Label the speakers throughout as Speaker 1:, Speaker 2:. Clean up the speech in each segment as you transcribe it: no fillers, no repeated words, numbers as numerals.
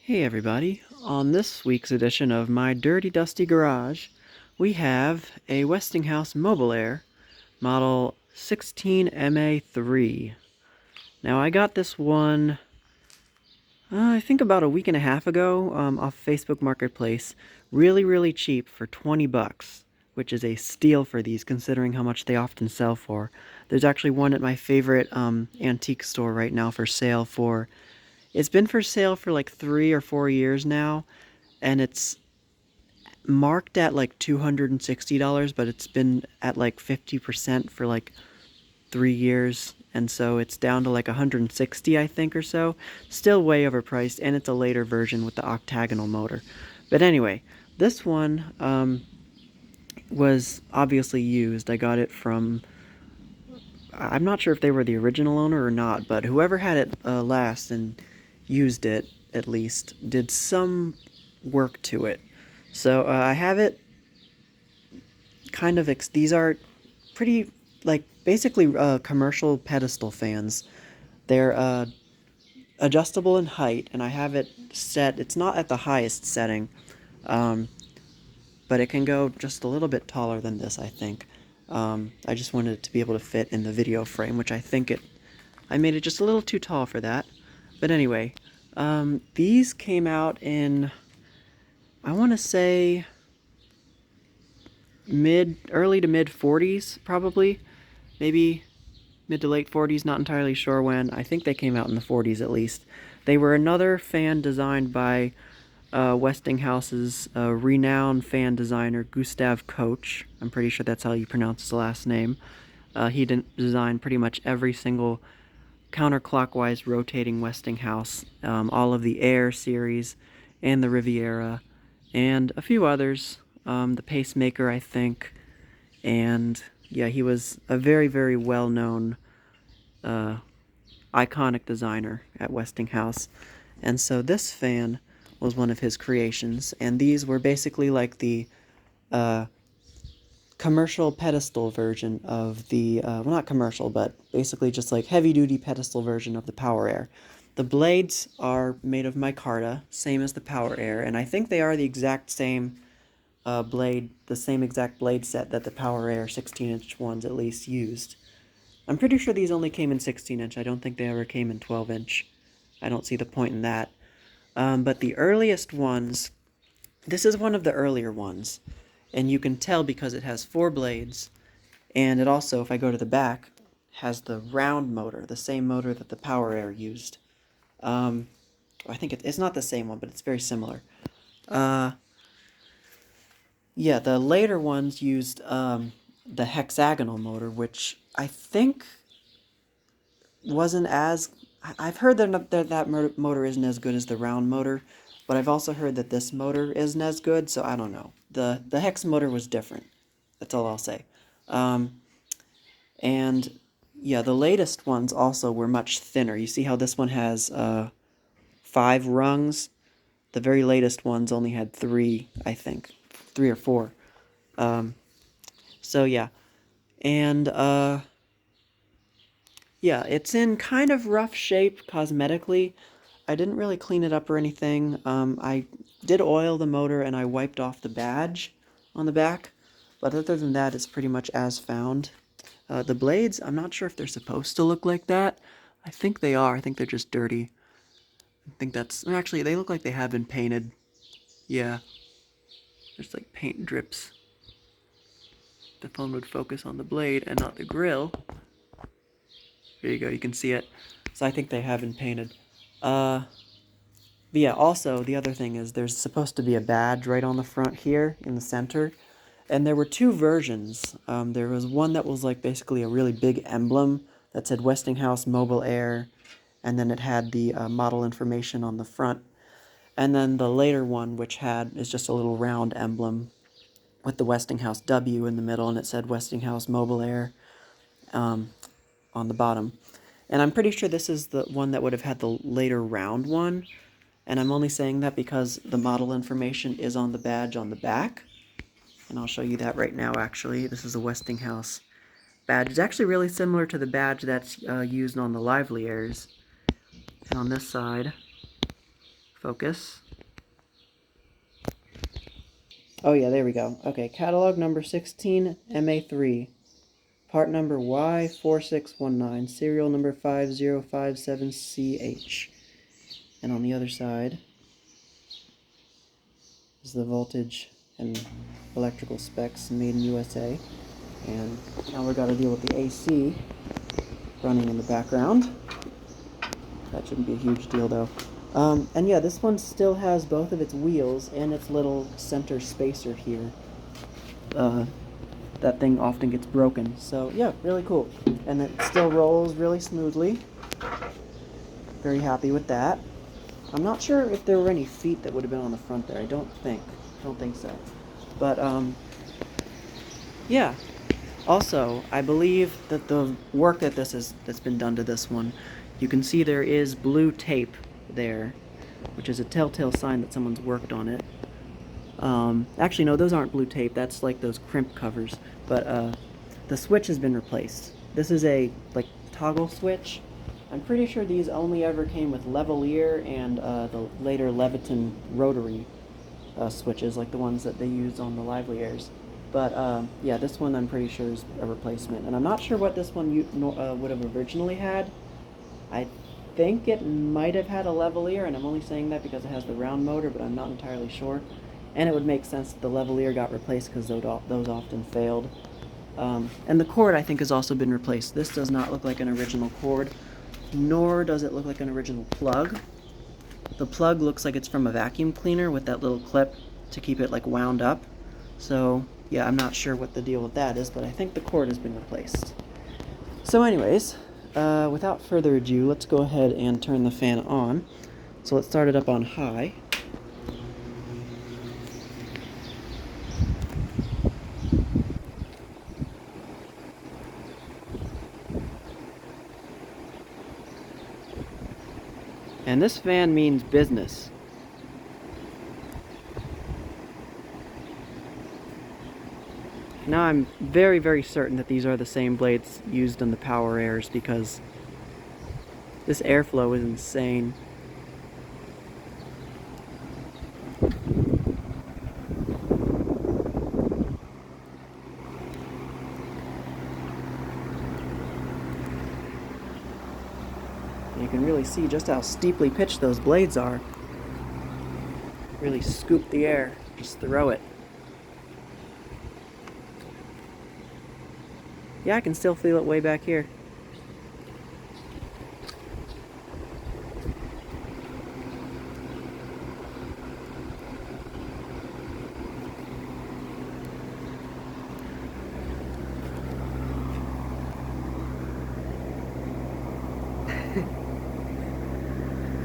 Speaker 1: Hey everybody, on this week's edition of My Dirty Dusty Garage, we have a Westinghouse MobilAire model 16MA3. Now I got this one, I think about a week and a half ago off Facebook Marketplace, really cheap for 20 bucks, which is a steal for these considering how much they often sell for. There's actually one at my favorite antique store right now for sale for it's been for sale for like 3 or 4 years now, and it's marked at like $260, but it's been at like 50% for like 3 years, and so it's down to like 160, I think, or so. Still way overpriced, and it's a later version with the octagonal motor. But anyway, this one was obviously used. I got it from, I'm not sure if they were the original owner or not, but whoever had it last and used it, at least, did some work to it. So I have it kind of, these are pretty, like, basically commercial pedestal fans. They're adjustable in height, and I have it set, it's not at the highest setting, but it can go just a little bit taller than this, I think. I just wanted it to be able to fit in the video frame, which I made it just a little too tall for that. But anyway, these came out in, I want to say, early to mid 40s, probably. Maybe mid to late 40s, not entirely sure when. I think they came out in the 40s at least. They were another fan designed by Westinghouse's renowned fan designer, Gustav Koch. I'm pretty sure that's how you pronounce his last name. He designed pretty much every single counterclockwise rotating Westinghouse, all of the Air series and the Riviera, and a few others, the Pacemaker, I think, and yeah, he was a very well-known, iconic designer at Westinghouse, and so this fan was one of his creations, and these were basically like the commercial pedestal version of the, well, not commercial, but basically just like heavy-duty pedestal version of the PowerAire. The blades are made of micarta, same as the PowerAire, and I think they are the exact same the same exact blade set that the PowerAire 16-inch ones at least used. I'm pretty sure these only came in 16-inch. I don't think they ever came in 12-inch. I don't see the point in that. But the earliest ones, this is one of the earlier ones, and you can tell because it has 4 blades, and it also, if I go to the back, has the round motor, the same motor that the PowerAire used. I think it's not the same one, but it's very similar. Yeah, the later ones used the hexagonal motor, which I think wasn't as... I've heard that motor isn't as good as the round motor, but I've also heard that this motor isn't as good, so I don't know. The hex motor was different. That's all I'll say. And yeah, the latest ones also were much thinner. You see how this one has 5 rungs? The very latest ones only had 3, I think. 3 or 4. So yeah. And yeah, it's in kind of rough shape cosmetically. I didn't really clean it up or anything. I did oil the motor and I wiped off the badge on the back, but other than that, it's pretty much as found. The blades, I'm not sure if they're supposed to look like that. I think they are. I think they're just dirty. I think that's... Actually, they look like they have been painted. Yeah. There's like paint drips. The phone would focus on the blade and not the grill. There you go, you can see it. So I think they have been painted. But yeah, also, the other thing is there's supposed to be a badge right on the front here in the center. And there were 2 versions. There was one that was like basically a really big emblem that said Westinghouse MobilAire, and then it had the model information on the front. And then the later one, which is just a little round emblem with the Westinghouse W in the middle, and it said Westinghouse MobilAire on the bottom. And I'm pretty sure this is the one that would have had the later round one, and I'm only saying that because the model information is on the badge on the back, and I'll show you that right now, actually. This is a Westinghouse badge. It's actually really similar to the badge that's used on the Levoliers. And on this side, Focus. Oh yeah, there we go. Okay, catalog number 16, MA3. Part number Y4619, serial number 5057CH. And on the other side is the voltage and electrical specs made in USA. And now we've got to deal with the AC running in the background. That shouldn't be a huge deal though. And yeah, this one still has both of its wheels and its little center spacer here. That thing often gets broken. So yeah, really cool. And it still rolls really smoothly. Very happy with that. I'm not sure if there were any feet that would have been on the front there. I don't think so. But yeah. Also, I believe that the work that's been done to this one, you can see there is blue tape there, which is a telltale sign that someone's worked on it. Actually, no, those aren't blue tape. That's like those crimp covers. But the switch has been replaced. This is a like toggle switch. I'm pretty sure these only ever came with Levolier and the later Leviton rotary switches, like the ones that they used on the Levoliers. But yeah, this one I'm pretty sure is a replacement. And I'm not sure what this one would have originally had. I think it might have had a Levolier, and I'm only saying that because it has the round motor, but I'm not entirely sure. And it would make sense that the Levolier got replaced because those often failed. And the cord, I think, has also been replaced. This does not look like an original cord, nor does it look like an original plug. The plug looks like it's from a vacuum cleaner with that little clip to keep it like wound up. So yeah, I'm not sure what the deal with that is, but I think the cord has been replaced. So anyways, without further ado, let's go ahead and turn the fan on. So let's start it up on high. And this fan means business. Now I'm very, very certain that these are the same blades used in the PowerAires because this airflow is insane. You can really see just how steeply pitched those blades are. Really scoop the air, just throw it. Yeah, I can still feel it way back here.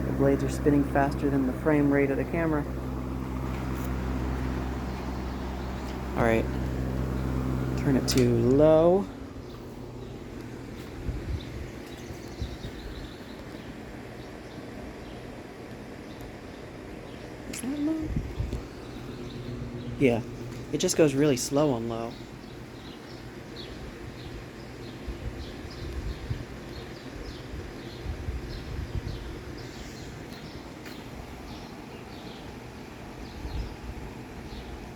Speaker 1: The blades are spinning faster than the frame rate of the camera. Alright, turn it to low. Is that low? Yeah, it just goes really slow on low.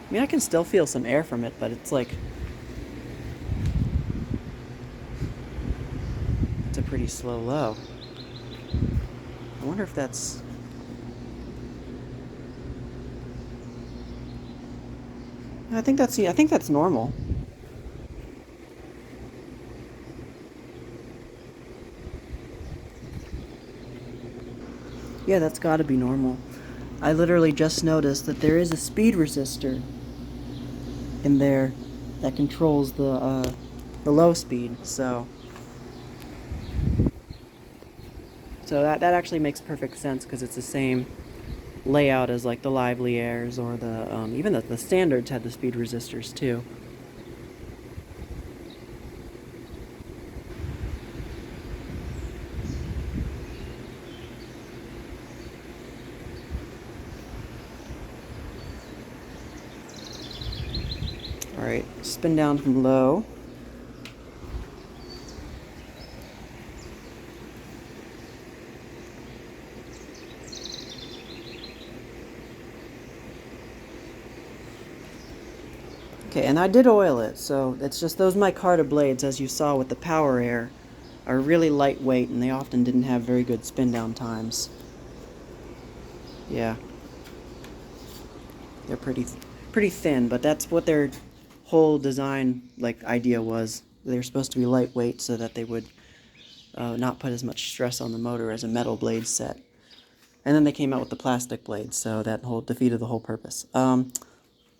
Speaker 1: I mean, I can still feel some air from it, but it's like... it's a pretty slow low. I wonder if that's... I think that's normal. Yeah, that's gotta be normal. I literally just noticed that there is a speed resistor in there that controls the low speed, so that actually makes perfect sense because it's the same layout as like the Levoliers or the even the standards had the speed resistors too. Alright, spin down from low. Okay, and I did oil it, so it's just those micarta blades, as you saw with the PowerAire, are really lightweight, and they often didn't have very good spin down times. Yeah, they're pretty thin, but that's what their whole design idea was. They're supposed to be lightweight so that they would not put as much stress on the motor as a metal blade set. And then they came out with the plastic blades, so that whole defeated the whole purpose. Now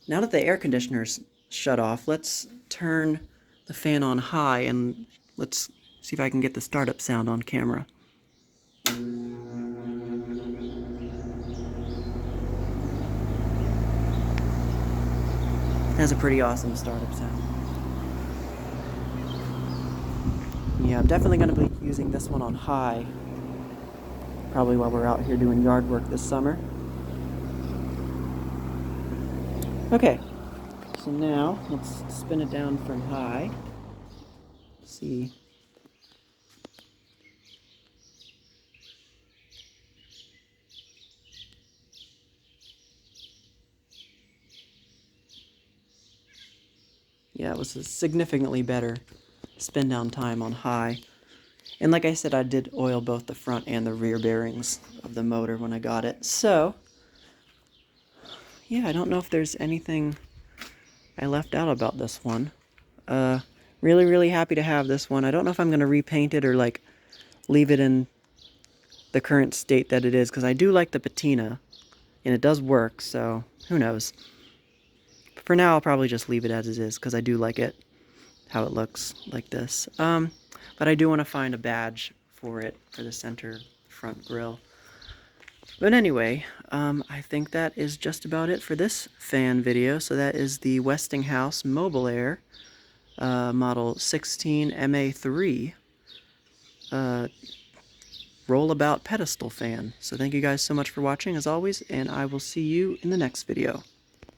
Speaker 1: that the air conditioner's shut off, let's turn the fan on high and let's see if I can get the startup sound on camera. It has a pretty awesome startup sound. Yeah, I'm definitely going to be using this one on high, probably while we're out here doing yard work this summer. Okay, so now let's spin it down from high. Let's see. Yeah, it was a significantly better spin down time on high. And like I said, I did oil both the front and the rear bearings of the motor when I got it. So, yeah, I don't know if there's anything I left out about this one. Really, really happy to have this one. I don't know if I'm going to repaint it or leave it in the current state that it is, because I do like the patina, and it does work, so who knows. But for now, I'll probably just leave it as it is, because I do like it, how it looks like this. But I do want to find a badge for it, for the center front grille. But anyway, I think that is just about it for this fan video. So that is the Westinghouse MobilAire model 16MA3 Rollabout Pedestal fan. So thank you guys so much for watching, as always, and I will see you in the next video.